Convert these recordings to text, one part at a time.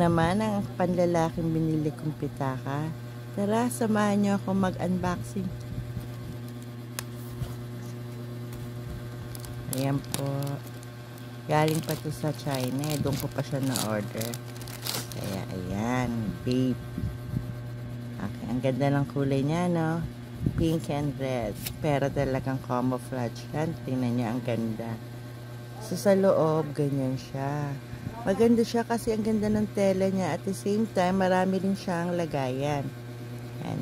naman ang panlalaking binili kong pitaka. Tara, samahan niyo ako mag-unboxing. Ayan po. Galing pa to sa China. Doon ko pa siya na-order. Kaya, ayan. Babe. Okay, ang ganda ng kulay niya, no? Pink and red. Pero talagang camouflage yan. Tingnan niyo, ang ganda. So, sa loob, ganyan siya. Maganda siya kasi ang ganda ng tela niya. At the same time, marami rin siyang lagayan. Yan.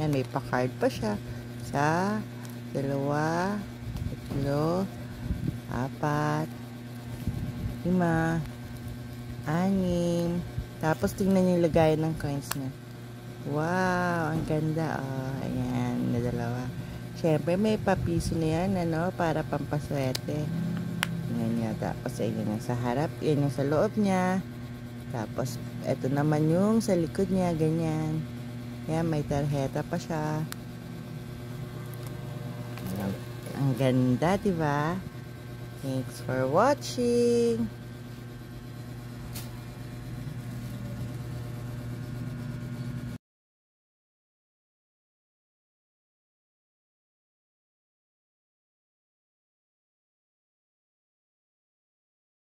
Yan, may pa-card pa siya. 1, 2, 3, 4, 5, 6. Tapos tingnan yung lagayan ng coins niya. Wow, ang ganda. Oh, ayan, na dalawa. Siyempre may papiso na yan, ano, para pampaswerte. Tingnan niya. Tapos ayun yung sa harap, yan yung sa loob niya. Tapos eto naman yung sa likod niya, ganyan. Ayan, may tarjeta pa siya. Ang ganda, diba? Thanks for watching.